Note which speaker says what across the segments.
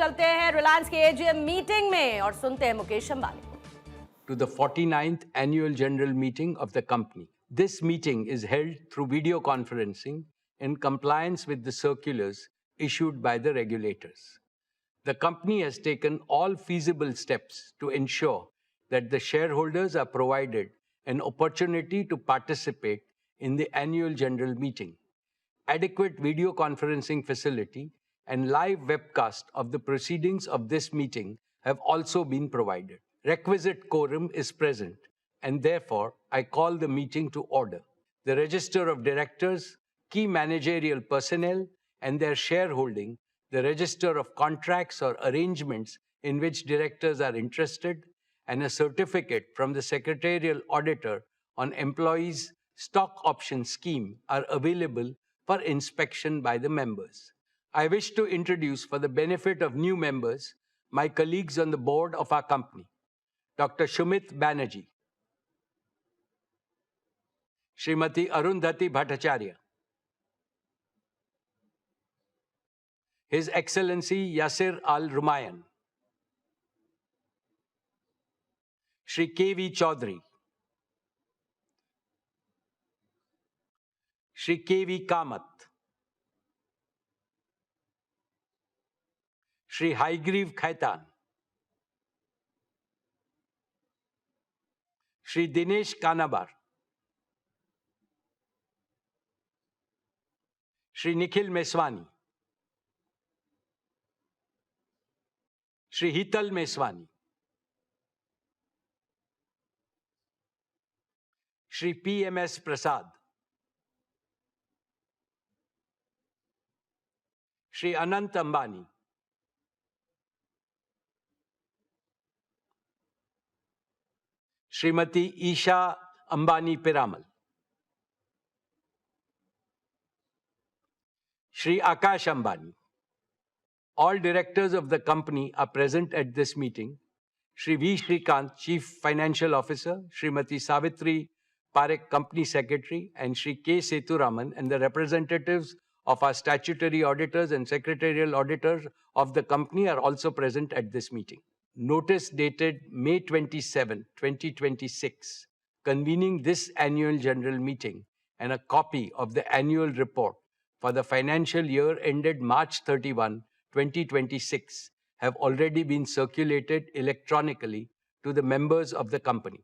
Speaker 1: चलते हैं रिलायंस की एजीएम मीटिंग में और सुनते हैं मुकेश अंबानी को।
Speaker 2: To the 49th Annual General Meeting of the company. This meeting is held through video conferencing in compliance with the circulars issued by the regulators. The company has taken all feasible steps to ensure that the shareholders are provided an opportunity to participate in the annual general meeting. Adequate video conferencing facility and live webcast of the proceedings of this meeting have also been provided. Requisite quorum is present, and therefore I call the meeting to order. The register of directors, key managerial personnel, and their shareholding, the register of contracts or arrangements in which directors are interested, and a certificate from the secretarial auditor on employees' stock option scheme are available for inspection by the members. I wish to introduce, for the benefit of new members, my colleagues on the board of our company. Dr. Shumit Banerjee, Srimati Arundhati Bhattacharya, His Excellency Yasir Al-Rumayyan, Shri K.V. Chaudhary, Shri K.V. Kamath, Shri Haigriv Khaitan, Shri Dinesh Kanabar, Shri Nikhil Meswani, Shri Hital Meswani, Shri P.M.S. Prasad, Shri Anant Ambani, Srimati Isha Ambani Piramal, Shri Akash Ambani. All directors of the company are present at this meeting. Shri V. Shrikant, Chief Financial Officer, Srimati Savitri Parekh, Company Secretary, and Shri K. Seturaman, and the representatives of our statutory auditors and secretarial auditors of the company are also present at this meeting. Notice dated May 27, 2026, convening this annual general meeting, and a copy of the annual report for the financial year ended March 31, 2026, have already been circulated electronically to the members of the company.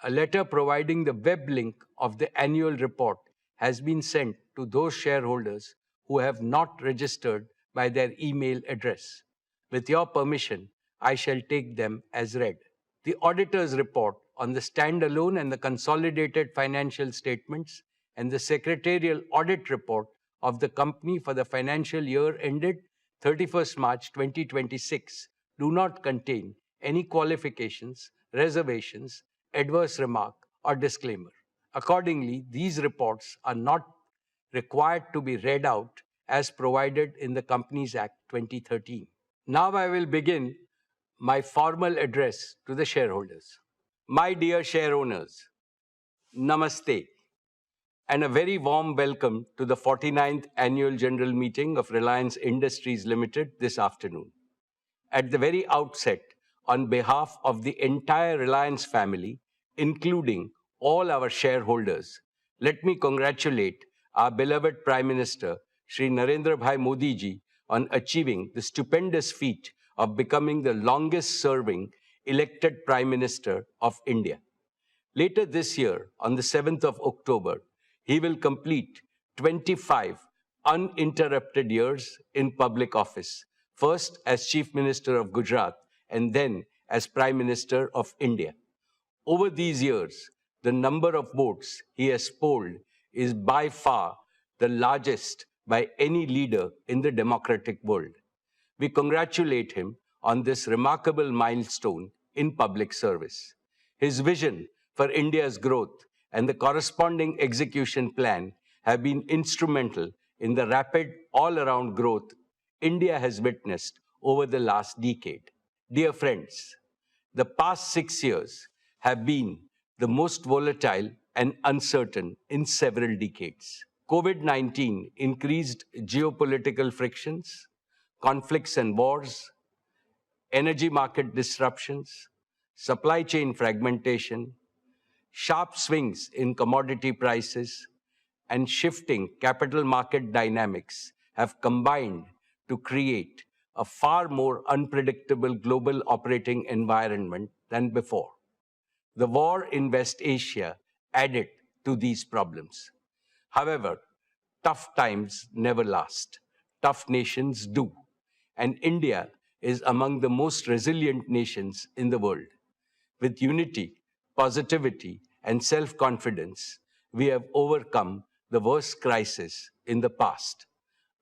Speaker 2: A letter providing the web link of the annual report has been sent to those shareholders who have not registered by their email address. With your permission, I shall take them as read. The auditor's report on the standalone and the consolidated financial statements and the secretarial audit report of the company for the financial year ended 31st March 2026 do not contain any qualifications, reservations, adverse remark, or disclaimer. Accordingly, these reports are not required to be read out as provided in the Companies Act 2013. Now I will begin my formal address to the shareholders. My dear share owners, Namaste, and a very warm welcome to the 49th Annual General Meeting of Reliance Industries Limited this afternoon. At the very outset, on behalf of the entire Reliance family, including all our shareholders, let me congratulate our beloved Prime Minister, Shri Narendra Bhai Modi ji, on achieving the stupendous feat of becoming the longest-serving elected Prime Minister of India. Later this year, on the 7th of October, he will complete 25 uninterrupted years in public office, first as Chief Minister of Gujarat and then as Prime Minister of India. Over these years, the number of votes he has polled is by far the largest by any leader in the democratic world. We congratulate him on this remarkable milestone in public service. His vision for India's growth and the corresponding execution plan have been instrumental in the rapid all-around growth India has witnessed over the last decade. Dear friends, the past 6 years have been the most volatile and uncertain in several decades. COVID-19 increased geopolitical frictions, conflicts and wars, energy market disruptions, supply chain fragmentation, sharp swings in commodity prices, and shifting capital market dynamics have combined to create a far more unpredictable global operating environment than before. The war in West Asia added to these problems. However, tough times never last. Tough nations do. And India is among the most resilient nations in the world. With unity, positivity, and self-confidence, we have overcome the worst crisis in the past.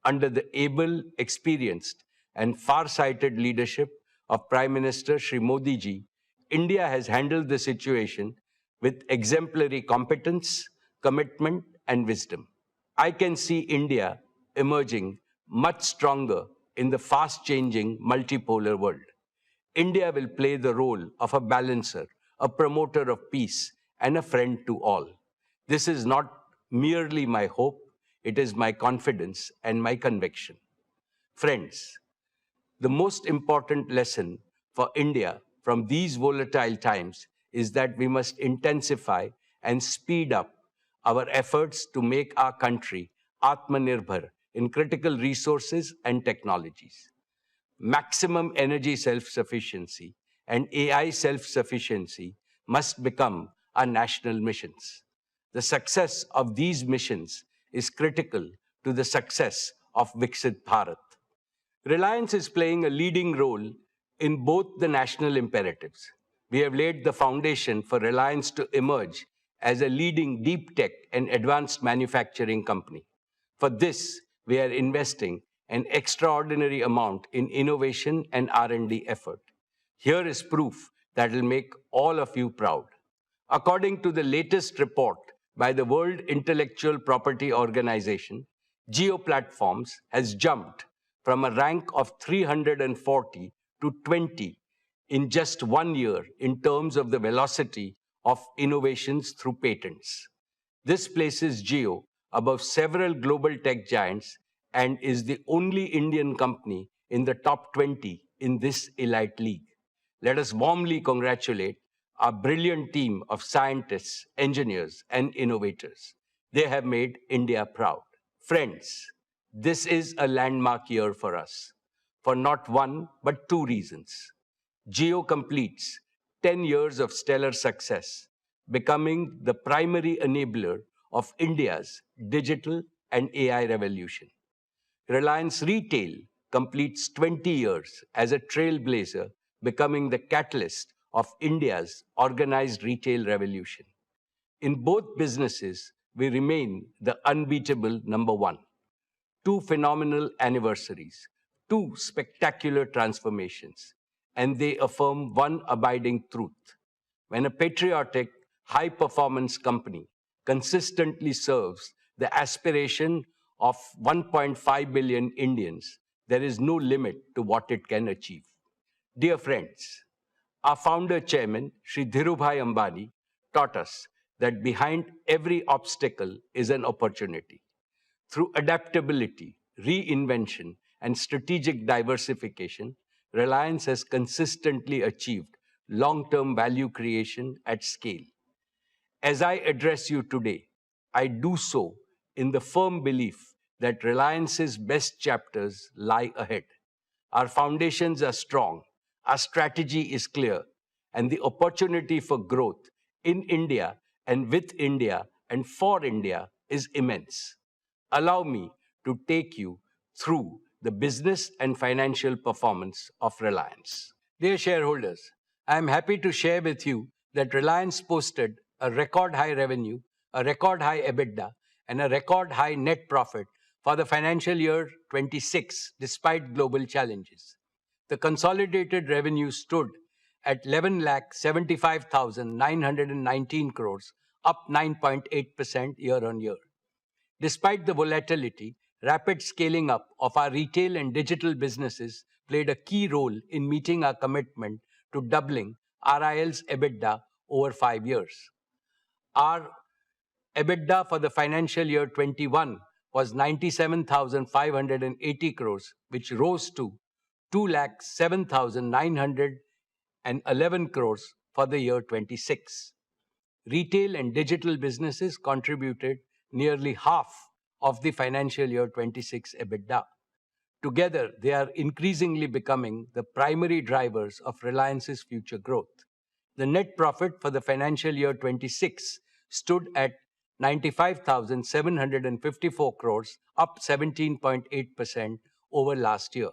Speaker 2: Under the able, experienced, and far-sighted leadership of Prime Minister Shri Modi ji, India has handled the situation with exemplary competence, commitment, and wisdom. I can see India emerging much stronger in the fast-changing multipolar world. India will play the role of a balancer, a promoter of peace, and a friend to all. This is not merely my hope, it is my confidence and my conviction. Friends, the most important lesson for India from these volatile times is that we must intensify and speed up our efforts to make our country Atmanirbhar in critical resources and technologies. Maximum energy self-sufficiency and AI self-sufficiency must become our national missions. The success of these missions is critical to the success of Viksit Bharat. Reliance is playing a leading role in both the national imperatives. We have laid the foundation for Reliance to emerge as a leading deep tech and advanced manufacturing company. For this, we are investing an extraordinary amount in innovation and R&D effort. Here is proof that will make all of you proud. According to the latest report by the World Intellectual Property Organization, Jio Platforms has jumped from a rank of 340 to 20 in just 1 year in terms of the velocity of innovations through patents. This places Jio above several global tech giants and is the only Indian company in the top 20 in this elite league. Let us warmly congratulate our brilliant team of scientists, engineers, and innovators. They have made India proud. Friends, this is a landmark year for us, for not one, but two reasons. Jio completes 10 years of stellar success, becoming the primary enabler of India's digital and AI revolution. Reliance Retail completes 20 years as a trailblazer, becoming the catalyst of India's organized retail revolution. In both businesses, we remain the unbeatable number one. Two phenomenal anniversaries, two spectacular transformations, and they affirm one abiding truth. When a patriotic, high-performance company consistently serves the aspiration of 1.5 billion Indians, there is no limit to what it can achieve. Dear friends, our founder chairman, Shri Dhirubhai Ambani, taught us that behind every obstacle is an opportunity. Through adaptability, reinvention, and strategic diversification, Reliance has consistently achieved long-term value creation at scale. As I address you today, I do so in the firm belief that Reliance's best chapters lie ahead. Our foundations are strong, our strategy is clear, and the opportunity for growth in India and with India and for India is immense. Allow me to take you through the business and financial performance of Reliance. Dear shareholders, I am happy to share with you that Reliance posted a record high revenue, a record high EBITDA, and a record high net profit for the financial year 26, despite global challenges. The consolidated revenue stood at 11,75,919 crores, up 9.8% year-on-year. Despite the volatility, rapid scaling up of our retail and digital businesses played a key role in meeting our commitment to doubling RIL's EBITDA over 5 years. Our EBITDA for the financial year 21 was 97,580 crores, which rose to 2,07,911 crores for the year 26. Retail and digital businesses contributed nearly half of the financial year 26 EBITDA. Together, they are increasingly becoming the primary drivers of Reliance's future growth. The net profit for the financial year 26 stood at 95,754 crores, up 17.8% over last year.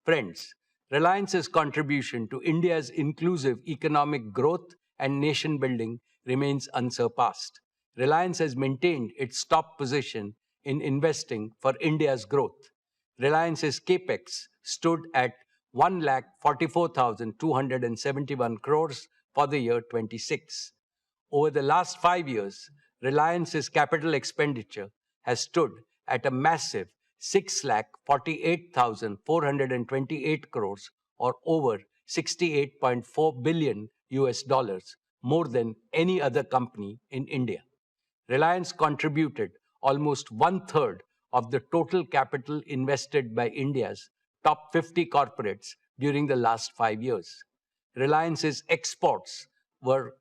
Speaker 2: Friends, Reliance's contribution to India's inclusive economic growth and nation building remains unsurpassed. Reliance has maintained its top position in investing for India's growth. Reliance's capex stood at 1,44,271 crores for the year 26. Over the last 5 years, Reliance's capital expenditure has stood at a massive 6,48,428 crores, or over $68.4 billion, more than any other company in India. Reliance contributed almost one-third of the total capital invested by India's top 50 corporates during the last 5 years. Reliance's exports were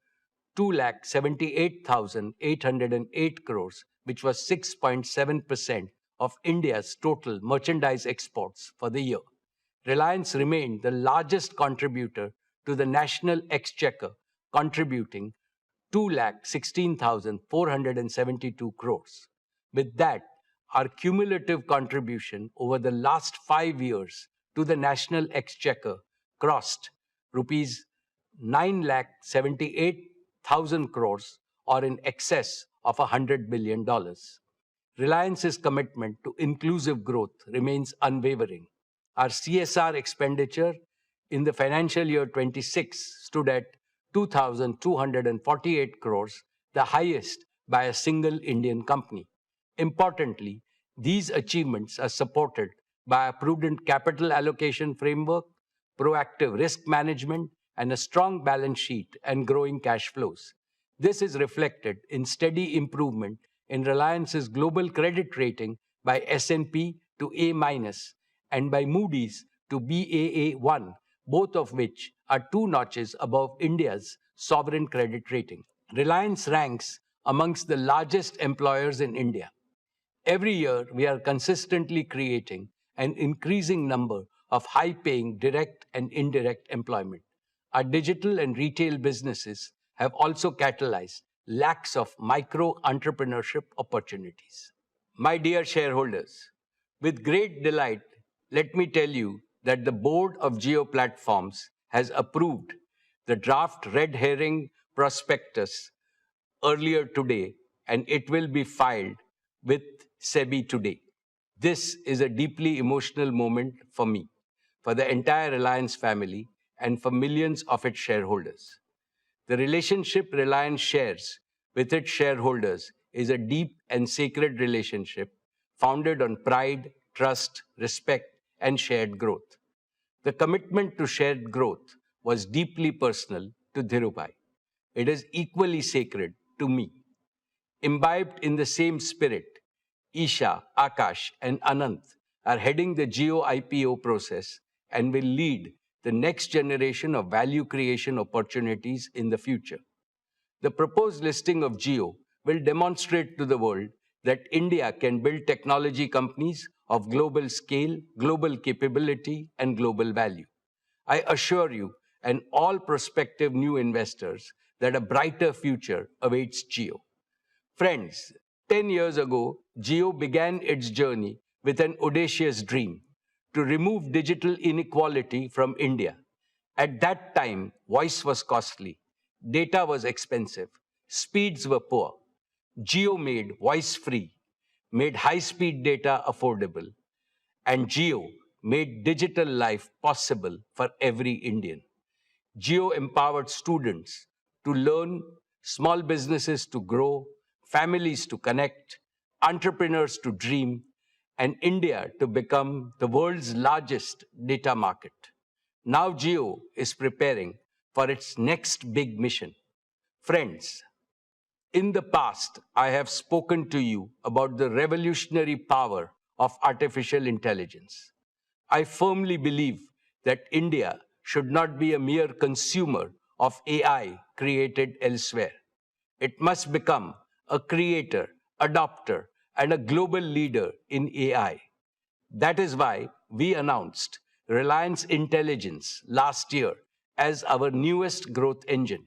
Speaker 2: 2,78,808 crores, which was 6.7% of India's total merchandise exports for the year. Reliance remained the largest contributor to the national exchequer, contributing 2,16,472 crores. With that, our cumulative contribution over the last 5 years to the national exchequer crossed rupees 9,78,000 crores, or in excess of $100 billion. Reliance's commitment to inclusive growth remains unwavering. Our CSR expenditure in the financial year 26 stood at 2,248 crores, the highest by a single Indian company. Importantly, these achievements are supported by a prudent capital allocation framework, proactive risk management, and a strong balance sheet and growing cash flows. This is reflected in steady improvement in Reliance's global credit rating by S&P to A- and by Moody's to Baa1, both of which are 2 notches above India's sovereign credit rating. Reliance ranks amongst the largest employers in India. Every year, we are consistently creating an increasing number of high-paying direct and indirect employment. Our digital and retail businesses have also catalyzed lakhs of micro-entrepreneurship opportunities. My dear shareholders, with great delight, let me tell you that the board of Jio Platforms has approved the draft red herring prospectus earlier today, and it will be filed with SEBI today. This is a deeply emotional moment for me, for the entire Reliance family, and for millions of its shareholders. The relationship Reliance shares with its shareholders is a deep and sacred relationship founded on pride, trust, respect, and shared growth. The commitment to shared growth was deeply personal to Dhirubhai. It is equally sacred to me. Imbibed in the same spirit, Isha, Akash, and Anant are heading the Jio IPO process and will lead the next generation of value creation opportunities in the future. The proposed listing of Jio will demonstrate to the world that India can build technology companies of global scale, global capability, and global value. I assure you and all prospective new investors that a brighter future awaits Jio. Friends, 10 years ago, Jio began its journey with an audacious dream to remove digital inequality from India. At that time, voice was costly, data was expensive, speeds were poor. Jio made voice free, made high-speed data affordable, and Jio made digital life possible for every Indian. Jio empowered students to learn, small businesses to grow, families to connect, entrepreneurs to dream, and India to become the world's largest data market. Now Jio is preparing for its next big mission. Friends, In the past, I have spoken to you about the revolutionary power of artificial intelligence. I firmly believe that India should not be a mere consumer of AI created elsewhere. It must become a creator, adopter, and a global leader in AI. That is why we announced Reliance Intelligence last year as our newest growth engine.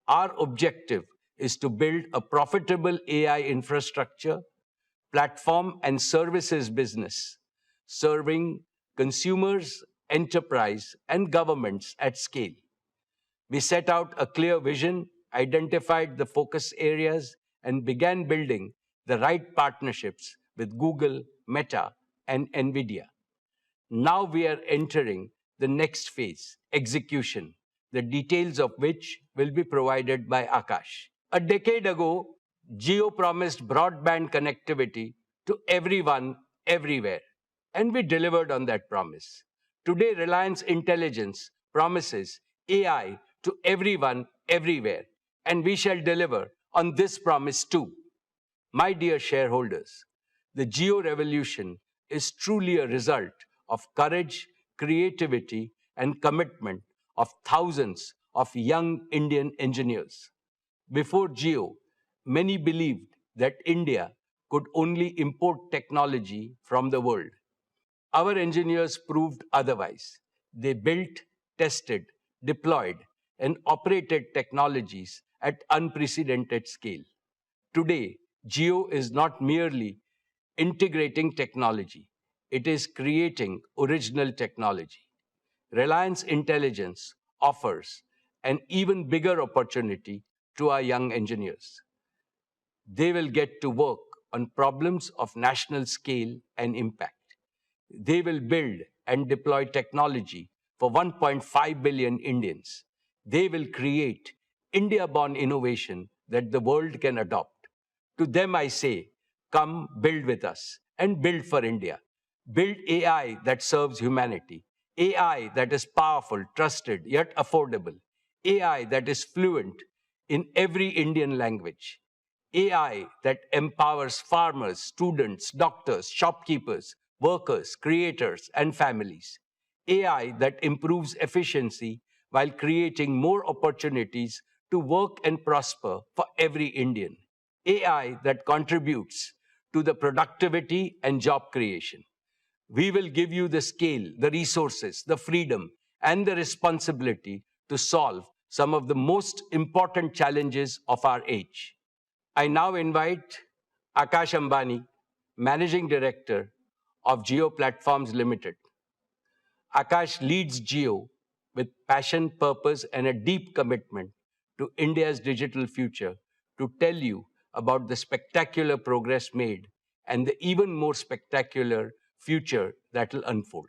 Speaker 2: Our objective is to build a profitable AI infrastructure, platform, and services business, serving consumers, enterprise, and governments at scale. We set out a clear vision, identified the focus areas, and began building the right partnerships with Google, Meta, and NVIDIA. Now we are entering the next phase, execution, the details of which will be provided by Akash. A decade ago, Jio promised broadband connectivity to everyone, everywhere, and we delivered on that promise. Today, Reliance Intelligence promises AI to everyone, everywhere, and we shall deliver on this promise too. My dear shareholders, the Jio revolution is truly a result of courage, creativity, and commitment of thousands of young Indian engineers. Before Jio, many believed that India could only import technology from the world. Our engineers proved otherwise. They built, tested, deployed, and operated technologies at unprecedented scale. Today, Jio is not merely integrating technology, it is creating original technology. Reliance Intelligence offers an even bigger opportunity to our young engineers. They will get to work on problems of national scale and impact. They will build and deploy technology for 1.5 billion Indians. They will create India-born innovation that the world can adopt. To them I say, come build with us and build for India. Build AI that serves humanity. AI that is powerful, trusted, yet affordable. AI that is fluent in every Indian language. AI that empowers farmers, students, doctors, shopkeepers, workers, creators, and families. AI that improves efficiency while creating more opportunities to work and prosper for every Indian. AI that contributes to the productivity and job creation. We will give you the scale, the resources, the freedom, and the responsibility to solve some of the most important challenges of our age. I now invite Mukesh Ambani, Managing Director of Jio Platforms Limited. Akash leads Jio with passion, purpose, and a deep commitment to India's digital future to tell you about the spectacular progress made and the even more spectacular future that will unfold.